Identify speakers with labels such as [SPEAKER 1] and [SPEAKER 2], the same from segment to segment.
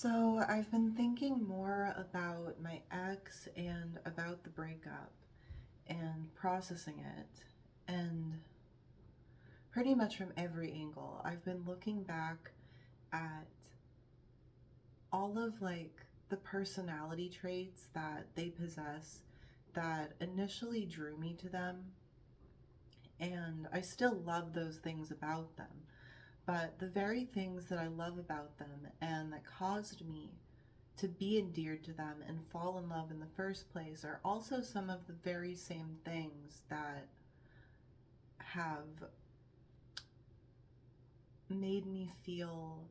[SPEAKER 1] So I've been thinking more about my ex and about the breakup and processing it, and pretty much from every angle. I've been looking back at all of the personality traits that they possess that initially drew me to them, and I still love those things about them. But the very things that I love about them and that caused me to be endeared to them and fall in love in the first place are also some of the very same things that have made me feel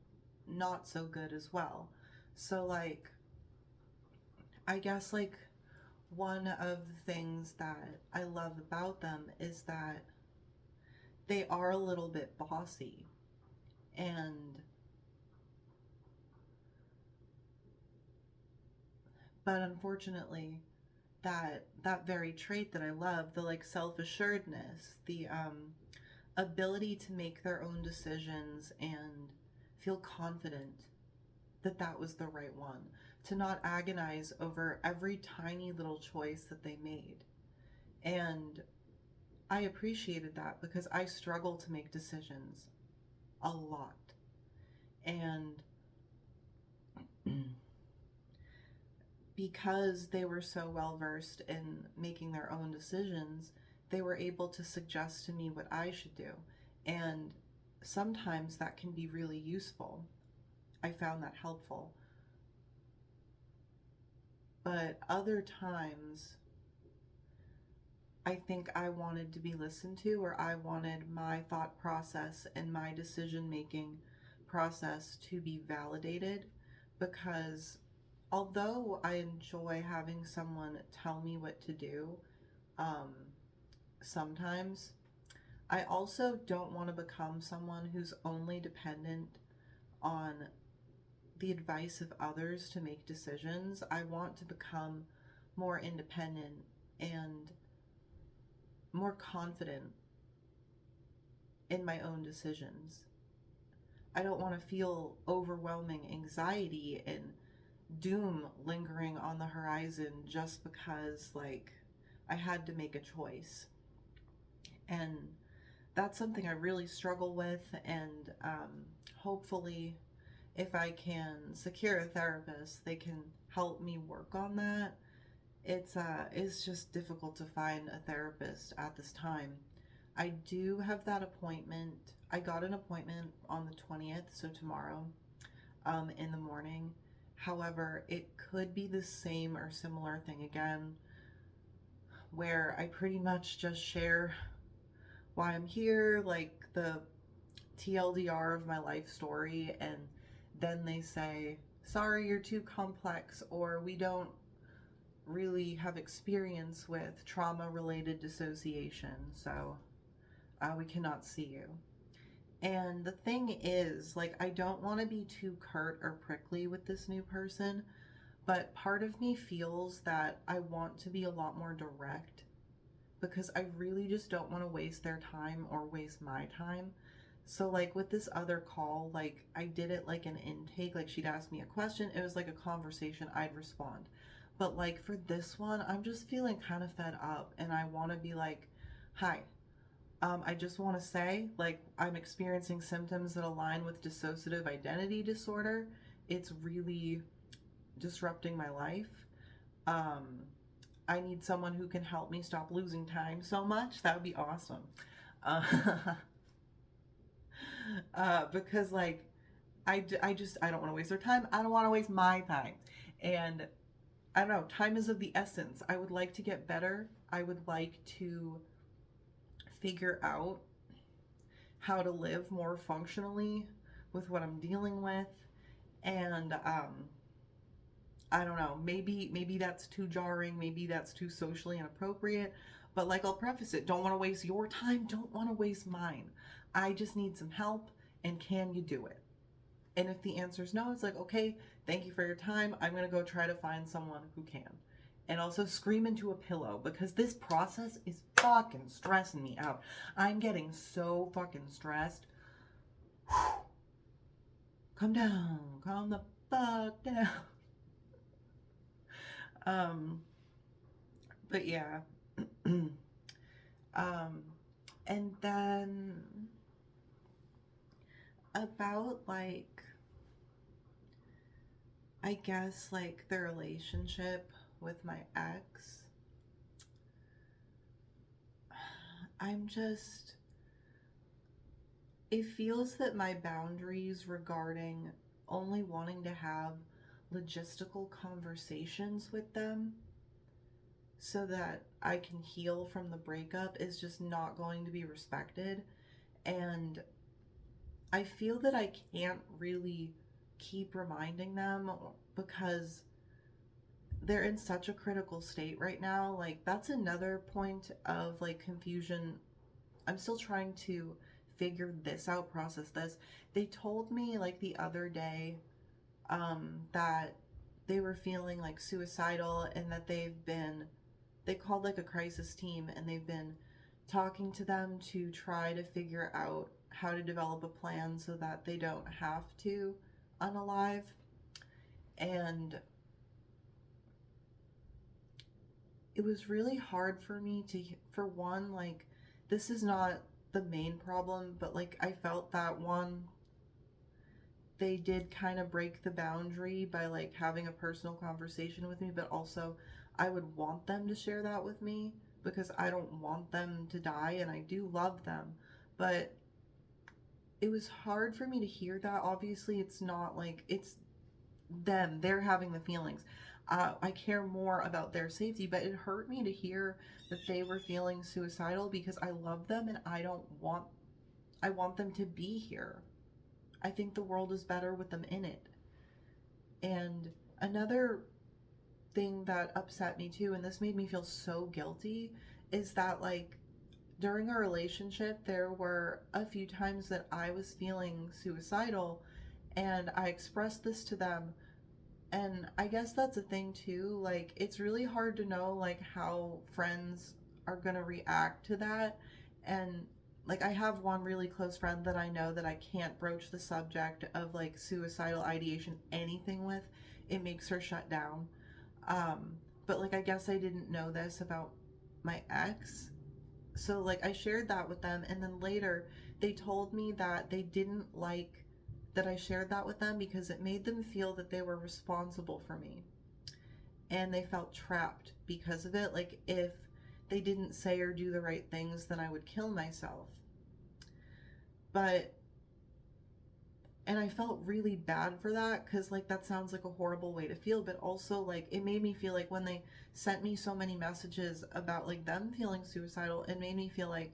[SPEAKER 1] not so good as well. So, I guess, one of the things that I love about them is that they are a little bit bossy. And, but unfortunately, that very trait that I love, the self-assuredness, the ability to make their own decisions and feel confident that that was the right one, to not agonize over every tiny little choice that they made. And I appreciated that because I struggle to make decisions a lot. And because they were so well versed in making their own decisions, they were able to suggest to me what I should do. And sometimes that can be really useful. I found that helpful. But other times, I think I wanted to be listened to, or I wanted my thought process and my decision making process to be validated, because although I enjoy having someone tell me what to do, um, sometimes I also don't want to become someone who's only dependent on the advice of others to make decisions. I want to become more independent and more confident in my own decisions. I don't want to feel overwhelming anxiety and doom lingering on the horizon just because, I had to make a choice. And that's something I really struggle with. And hopefully, if I can secure a therapist, they can help me work on that. It's just difficult to find a therapist at this time. I do have that appointment. I got an appointment on the 20th, so tomorrow, in the morning. However, it could be the same or similar thing again, where I pretty much just share why I'm here, like the TLDR of my life story, and then they say, sorry, you're too complex, or we don't really have experience with trauma related dissociation, so we cannot see you. And the thing is, I don't want to be too curt or prickly with this new person, but part of me feels that I want to be a lot more direct because I really just don't want to waste their time or waste my time. So, with this other call, I did it like an intake, she'd ask me a question, it was like a conversation, I'd respond. But, for this one, I'm just feeling kind of fed up, and I want to be like, hi, I just want to say, I'm experiencing symptoms that align with dissociative identity disorder. It's really disrupting my life. Um, I need someone who can help me stop losing time so much. That would be awesome. Uh, because, I don't want to waste their time. I don't want to waste my time. And I don't know, time is of the essence. I would like to get better. I would like to figure out how to live more functionally with what I'm dealing with. And I don't know, maybe that's too jarring, maybe that's too socially inappropriate, but I'll preface it, don't want to waste your time, don't want to waste mine. I just need some help, and can you do it? And if the answer is no, it's like, okay, thank you for your time. I'm going to go try to find someone who can. And also scream into a pillow, because this process is fucking stressing me out. I'm getting so fucking stressed. Calm down. Calm the fuck down. um, but yeah. um, and then about like, I guess like the relationship with my ex, I'm just, it feels that my boundaries regarding only wanting to have logistical conversations with them so that I can heal from the breakup is just not going to be respected. And I feel that I can't really keep reminding them because they're in such a critical state right now. Like, that's another point of like confusion. I'm still trying to figure this out, process this. They told me like the other day that they were feeling like suicidal and that they called like a crisis team and they've been talking to them to try to figure out how to develop a plan so that they don't have to unalive. And it was really hard for me to, for one, like, this is not the main problem, but like, I felt that one, they did kind of break the boundary by like having a personal conversation with me, but also I would want them to share that with me because I don't want them to die and I do love them. But it was hard for me to hear that. Obviously, it's not like it's them, they're having the feelings. I care more about their safety, but it hurt me to hear that they were feeling suicidal because I love them and I want them to be here. I think the world is better with them in it. And another thing that upset me too, and this made me feel so guilty, is that like during our relationship, there were a few times that I was feeling suicidal and I expressed this to them. And I guess that's a thing too. Like, it's really hard to know like how friends are gonna react to that. And like, I have one really close friend that I know that I can't broach the subject of like suicidal ideation anything with. It makes her shut down. Um, but like, I guess I didn't know this about my ex. So like, I shared that with them, and then later they told me that they didn't like that I shared that with them because it made them feel that they were responsible for me and they felt trapped because of it. Like, if they didn't say or do the right things, then I would kill myself. But, and I felt really bad for that because, like, that sounds like a horrible way to feel, but also, like, it made me feel like when they sent me so many messages about, like, them feeling suicidal, it made me feel like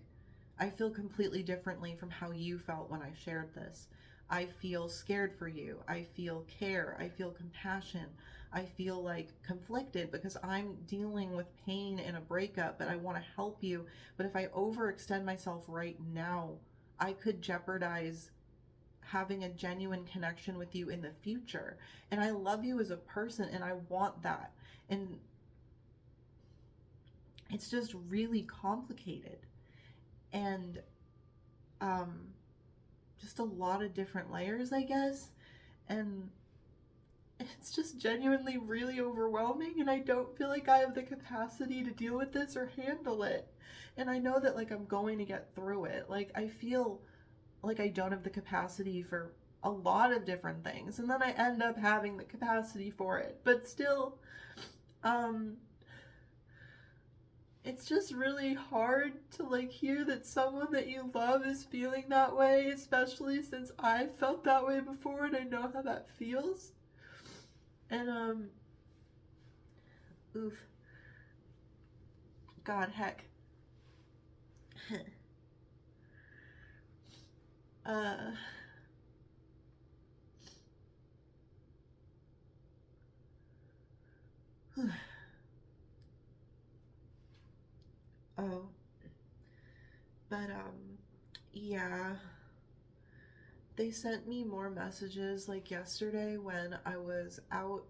[SPEAKER 1] I feel completely differently from how you felt when I shared this. I feel scared for you. I feel care. I feel compassion. I feel like conflicted because I'm dealing with pain in a breakup, but I want to help you. But if I overextend myself right now, I could jeopardize having a genuine connection with you in the future. And I love you as a person and I want that. And it's just really complicated. And um just a lot of different layers, I guess. And it's just genuinely really overwhelming, and I don't feel like I have the capacity to deal with this or handle it. And I know that, like, I'm going to get through it. Like, I feel like I don't have the capacity for a lot of different things, and then I end up having the capacity for it. But still, um, it's just really hard to like hear that someone that you love is feeling that way, especially since I felt that way before and I know how that feels. And oof, god heck. uh oh, but yeah, they sent me more messages like yesterday when I was out.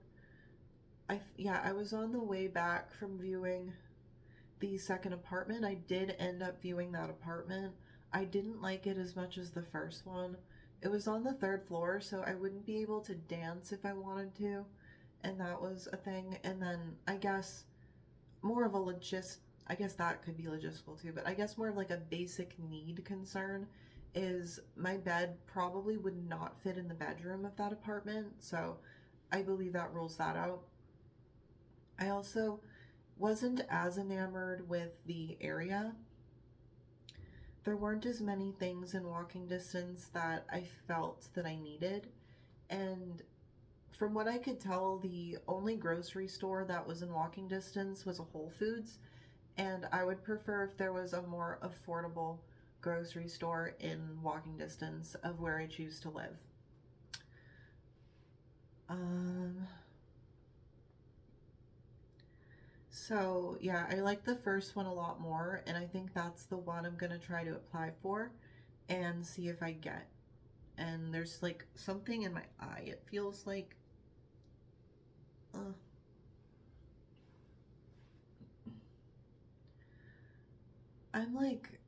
[SPEAKER 1] I was on the way back from viewing the second apartment. I did end up viewing that apartment. I didn't like it as much as the first one. it was on the third floor, so I wouldn't be able to dance if I wanted to, and that was a thing. And then I guess more of a I guess that could be logistical too, but I guess more of like a basic need concern is my bed probably would not fit in the bedroom of that apartment, so I believe that rules that out. I also wasn't as enamored with the area. There weren't as many things in walking distance that I felt that I needed. And from what I could tell, the only grocery store that was in walking distance was a Whole Foods. And I would prefer if there was a more affordable grocery store in walking distance of where I choose to live. Um, so yeah, I like the first one a lot more, and I think that's the one I'm gonna try to apply for and see if I get. And there's like something in my eye. It feels like, uh,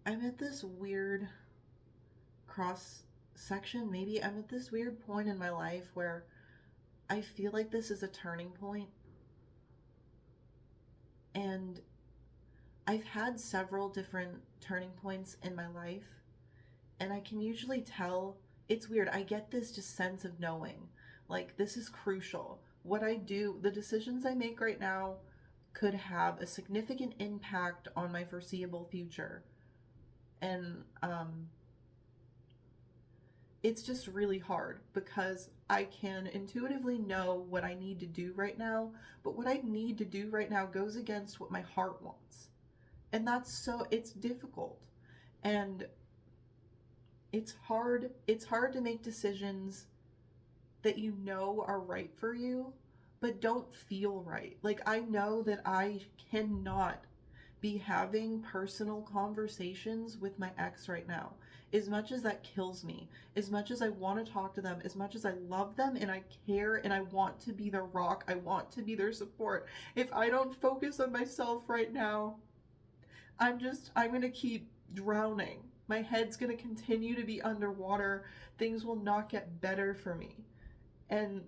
[SPEAKER 1] I'm at this weird cross section. Maybe I'm at this weird point in my life where I feel like this is a turning point, and I've had several different turning points in my life, and I can usually tell. It's weird. I get this just sense of knowing, like, this is crucial. What I do, the decisions I make right now could have a significant impact on my foreseeable future. And it's just really hard because I can intuitively know what I need to do right now, but what I need to do right now goes against what my heart wants. And it's difficult. And it's hard to make decisions that you know are right for you, but don't feel right. Like, I know that I cannot be having personal conversations with my ex right now. As much as that kills me, as much as I want to talk to them, as much as I love them and I care and I want to be their rock, I want to be their support. If I don't focus on myself right now, I'm going to keep drowning. My head's going to continue to be underwater. Things will not get better for me. And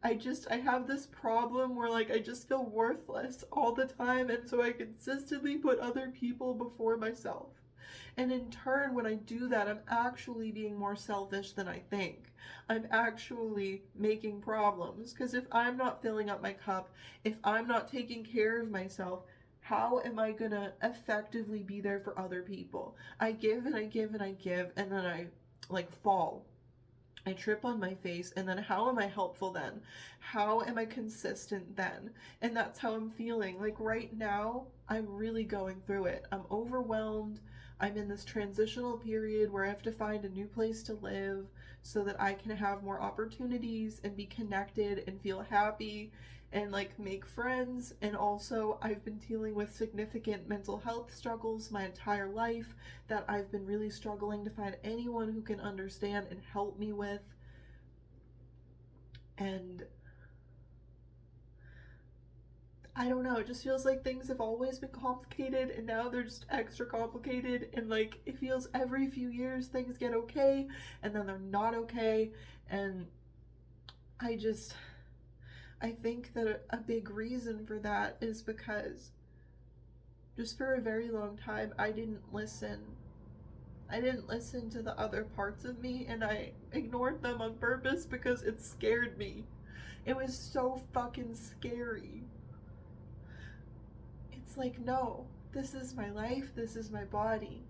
[SPEAKER 1] I have this problem where, like, I just feel worthless all the time, and so I consistently put other people before myself. And in turn, when I do that, I'm actually being more selfish than I think. I'm actually making problems, because if I'm not filling up my cup, if I'm not taking care of myself, how am I gonna effectively be there for other people? I give and I give and I give, and then I, like, fall. I trip on my face, and then how am I helpful then? How am I consistent then? And that's how I'm feeling. Like, right now, I'm really going through it. I'm overwhelmed. I'm in this transitional period where I have to find a new place to live so that I can have more opportunities and be connected and feel happy and, like, make friends. And also, I've been dealing with significant mental health struggles my entire life that I've been really struggling to find anyone who can understand and help me with. And I don't know, it just feels like things have always been complicated and now they're just extra complicated, and, like, it feels every few years things get okay and then they're not okay. And I just I think that a big reason for that is because just for a very long time I didn't listen. I didn't listen to the other parts of me, and I ignored them on purpose because it scared me. It was so fucking scary. It's like, no, this is my life, this is my body.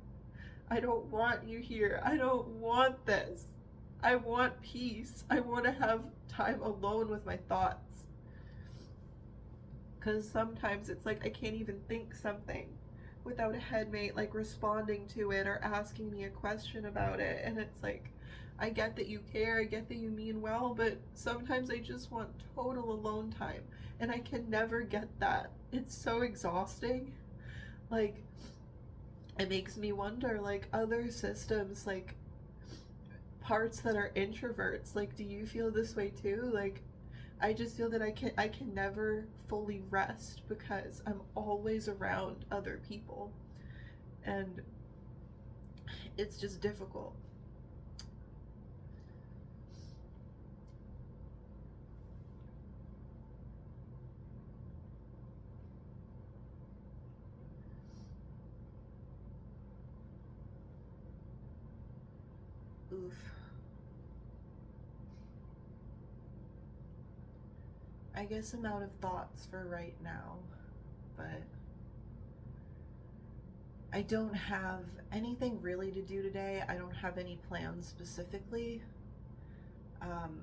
[SPEAKER 1] I don't want you here. I don't want this. I want peace. I want to have time alone with my thoughts. Because sometimes it's like I can't even think something without a headmate, like, responding to it or asking me a question about it. And it's like, I get that you care, I get that you mean well, but sometimes I just want total alone time, and I can never get that. It's so exhausting. Like, it makes me wonder, like, other systems, like, parts that are introverts, like, do you feel this way too? Like, I just feel that I can never fully rest because I'm always around other people, and it's just difficult. I guess I'm out of thoughts for right now, but I don't have anything really to do today. I don't have any plans specifically. Um,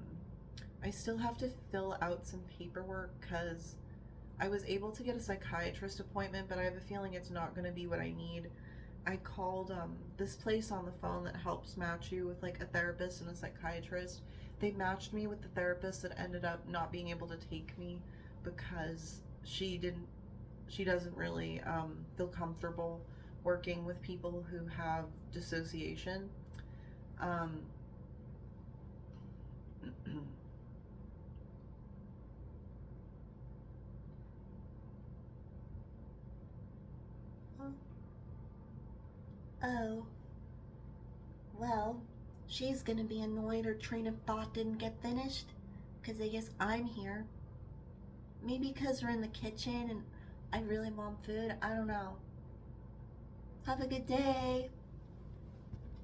[SPEAKER 1] I still have to fill out some paperwork because I was able to get a psychiatrist appointment, but I have a feeling it's not going to be what I need. I called this place on the phone that helps match you with like a therapist and a psychiatrist. They matched me with the therapist that ended up not being able to take me because she doesn't really feel comfortable working with people who have dissociation. Um,
[SPEAKER 2] Oh, well, she's gonna be annoyed her train of thought didn't get finished. 'Cause I guess I'm here. Maybe 'cause we're in the kitchen and I really want food. I don't know. Have a good day.